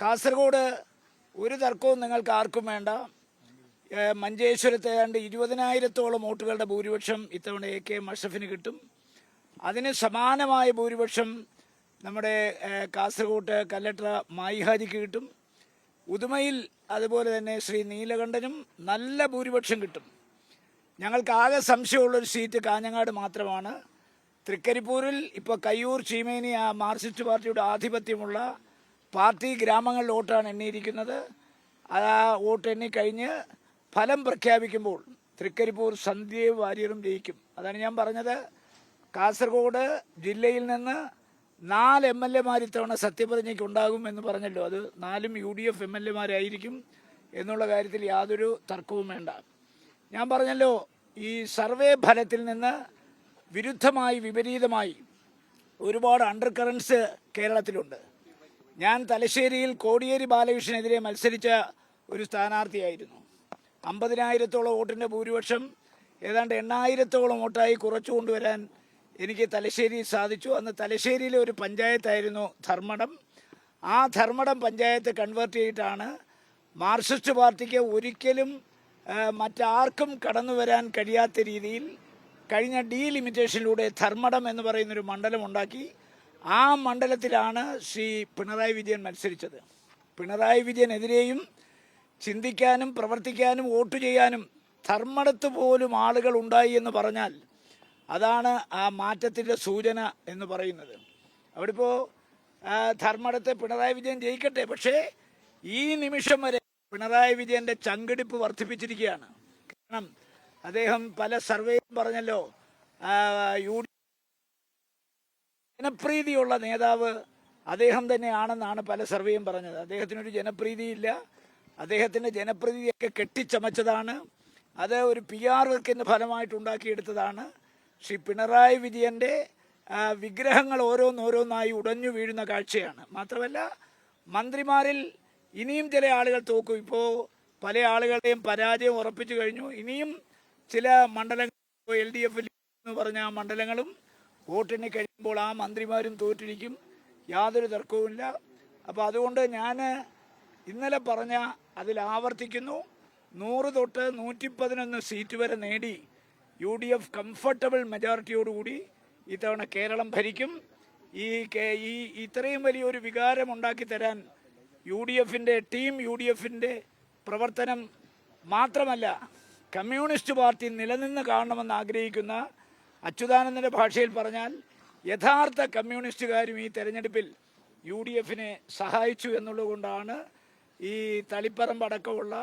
കാസർഗോഡ് ഒരു തർക്കവും നിങ്ങൾക്ക് ആർക്കും വേണ്ട. മഞ്ചേശ്വരത്ത് ഏതാണ്ട് 20,000-ഓളം വോട്ടുകളുടെ ഭൂരിപക്ഷം ഇത്തവണ AK അഷ്റഫിന് കിട്ടും. അതിന് സമാനമായ ഭൂരിപക്ഷം നമ്മുടെ കാസർഗോട്ട് കല്ലട്ര മായിഹാജിക്ക് കിട്ടും. ഉദുമയിൽ അതുപോലെ തന്നെ ശ്രീ നീലകണ്ഠനും നല്ല ഭൂരിപക്ഷം കിട്ടും. ഞങ്ങൾക്ക് ആകെ സംശയമുള്ളൊരു സീറ്റ് കാഞ്ഞങ്ങാട് മാത്രമാണ്. തൃക്കരിപ്പൂരിൽ ഇപ്പോൾ കയ്യൂർ ചീമേനി മാർക്സിസ്റ്റ് പാർട്ടിയുടെ ആധിപത്യമുള്ള പാർട്ടി ഗ്രാമങ്ങളിൽ വോട്ടാണ് എണ്ണിയിരിക്കുന്നത്. ആ വോട്ട് എണ്ണിക്കഴിഞ്ഞ് ഫലം പ്രഖ്യാപിക്കുമ്പോൾ തൃക്കരിപ്പൂർ സന്ദീപ് വാര്യറും ജയിക്കും. അതാണ് ഞാൻ പറഞ്ഞത്. കാസർഗോഡ് ജില്ലയിൽ നിന്ന് 4 MLA-മാർ ഇത്തവണ സത്യപ്രതിജ്ഞയ്ക്ക് ഉണ്ടാകും എന്ന് പറഞ്ഞല്ലോ. അത് 4ഉം UDF MLA-മാരായിരിക്കും എന്നുള്ള കാര്യത്തിൽ യാതൊരു തർക്കവും വേണ്ട. ഞാൻ പറഞ്ഞല്ലോ, ഈ സർവേ ഫലത്തിൽ നിന്ന് വിരുദ്ധമായി വിപരീതമായി ഒരുപാട് അണ്ടർ കറൻസ് കേരളത്തിലുണ്ട്. ഞാൻ തലശ്ശേരിയിൽ കോടിയേരി ബാലകൃഷ്ണനെതിരെ മത്സരിച്ച ഒരു സ്ഥാനാർത്ഥിയായിരുന്നു. 50,000-ഓളം വോട്ടിൻ്റെ ഭൂരിപക്ഷം ഏതാണ്ട് 8,000-ഓളം വോട്ടായി കുറച്ചു കൊണ്ടുവരാൻ എനിക്ക് തലശ്ശേരിയിൽ സാധിച്ചു. അന്ന് തലശ്ശേരിയിലെ ഒരു പഞ്ചായത്തായിരുന്നു ധർമ്മടം. ആ ധർമ്മടം പഞ്ചായത്ത് കൺവേർട്ട് ചെയ്തിട്ടാണ് മാർക്സിസ്റ്റ് പാർട്ടിക്ക് ഒരിക്കലും മറ്റാർക്കും കടന്നു വരാൻ കഴിയാത്ത രീതിയിൽ കഴിഞ്ഞ ഡീലിമിറ്റേഷനിലൂടെ ധർമ്മടം എന്ന് പറയുന്നൊരു മണ്ഡലം ഉണ്ടാക്കി. ആ മണ്ഡലത്തിലാണ് ശ്രീ പിണറായി വിജയൻ മത്സരിച്ചത്. പിണറായി വിജയനെതിരെയും ചിന്തിക്കാനും പ്രവർത്തിക്കാനും വോട്ട് ചെയ്യാനും ധർമ്മടത്ത് പോലും ആളുകൾ ഉണ്ടായി എന്ന് പറഞ്ഞാൽ അതാണ് ആ മാറ്റത്തിൻ്റെ സൂചന എന്ന് പറയുന്നത്. അവിടെ ഇപ്പോൾ ധർമ്മടത്തെ പിണറായി വിജയൻ ജയിക്കട്ടെ, പക്ഷേ ഈ നിമിഷം വരെ പിണറായി വിജയൻ്റെ ചങ്കിടിപ്പ് വർദ്ധിപ്പിച്ചിരിക്കുകയാണ്. കാരണം അദ്ദേഹം പല സർവേയും പറഞ്ഞല്ലോ, ജനപ്രീതിയുള്ള നേതാവ് അദ്ദേഹം തന്നെയാണെന്നാണ് പല സർവേയും പറഞ്ഞത്. അദ്ദേഹത്തിനൊരു ജനപ്രീതിയില്ല. അദ്ദേഹത്തിൻ്റെ ജനപ്രീതിയൊക്കെ കെട്ടിച്ചമച്ചതാണ്. അത് ഒരു PR വർക്കിൻ്റെ ഫലമായിട്ടുണ്ടാക്കിയെടുത്തതാണ്. ശ്രീ പിണറായി വിജയൻ്റെ വിഗ്രഹങ്ങൾ ഓരോന്നോരോന്നായി ഉടഞ്ഞു വീഴുന്ന കാഴ്ചയാണ്. മാത്രമല്ല, മന്ത്രിമാരിൽ ഇനിയും ചില ആളുകൾ തോക്കും. ഇപ്പോൾ പല ആളുകളുടെയും പരാജയം ഉറപ്പിച്ചു കഴിഞ്ഞു. ഇനിയും ചില മണ്ഡലങ്ങൾ LDF എന്ന് പറഞ്ഞ ആ മണ്ഡലങ്ങളും വോട്ടെണ്ണി കഴിയുമ്പോൾ ആ മന്ത്രിമാരും തോറ്റിരിക്കും, യാതൊരു തർക്കവുമില്ല. അപ്പോൾ അതുകൊണ്ട് ഞാൻ ഇന്നലെ പറഞ്ഞ അതിൽ ആവർത്തിക്കുന്നു, 100 തൊട്ട് 111 സീറ്റ് വരെ നേടി UDF കംഫർട്ടബിൾ മെജോറിറ്റിയോടുകൂടി ഇത്തവണ കേരളം ഭരിക്കും. ഈ ഇത്രയും വലിയൊരു വികാരം ഉണ്ടാക്കി തരാൻ UDFിൻ്റെ പ്രവർത്തനം മാത്രമല്ല, കമ്മ്യൂണിസ്റ്റ് പാർട്ടി നിലനിന്ന് കാണണമെന്ന് ആഗ്രഹിക്കുന്ന അച്യുതാനന്ദൻ്റെ ഭാഷയിൽ പറഞ്ഞാൽ യഥാർത്ഥ കമ്മ്യൂണിസ്റ്റുകാരും ഈ തെരഞ്ഞെടുപ്പിൽ UDFിനെ സഹായിച്ചു എന്നുള്ളതുകൊണ്ടാണ് ഈ തളിപ്പറമ്പ് അടക്കമുള്ള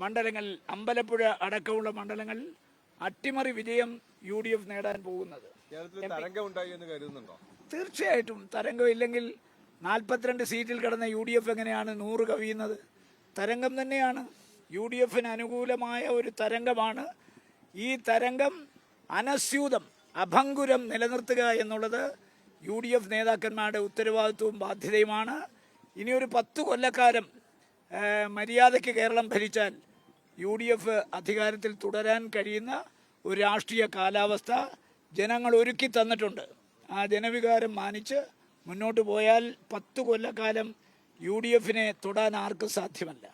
മണ്ഡലങ്ങളിൽ, അമ്പലപ്പുഴ അടക്കമുള്ള മണ്ഡലങ്ങളിൽ അട്ടിമറി വിജയം UDF നേടാൻ പോകുന്നത്. തീർച്ചയായിട്ടും തരംഗം ഇല്ലെങ്കിൽ 42 സീറ്റിൽ കിടന്ന UDF എങ്ങനെയാണ് 100 കവിയുന്നത്? തരംഗം തന്നെയാണ്. UDFിന് അനുകൂലമായ ഒരു തരംഗമാണ്. ഈ തരംഗം അനസ്യൂതം അഭംഗുരം നിലനിർത്തുക എന്നുള്ളത് UDF നേതാക്കന്മാരുടെ ഉത്തരവാദിത്വവും ബാധ്യതയുമാണ്. ഇനിയൊരു 10 കൊല്ലക്കാലം മര്യാദയ്ക്ക് കേരളം ഭരിച്ചാൽ UDF അധികാരത്തിൽ തുടരാൻ കഴിയുന്ന ഒരു രാഷ്ട്രീയ കാലാവസ്ഥ ജനങ്ങൾ ഒരുക്കി തന്നിട്ടുണ്ട്. ആ ജനവികാരം മാനിച്ച് മുന്നോട്ട് പോയാൽ 10 കൊല്ലക്കാലം UDFിനെ തൊടാൻ ആർക്കും സാധ്യമല്ല.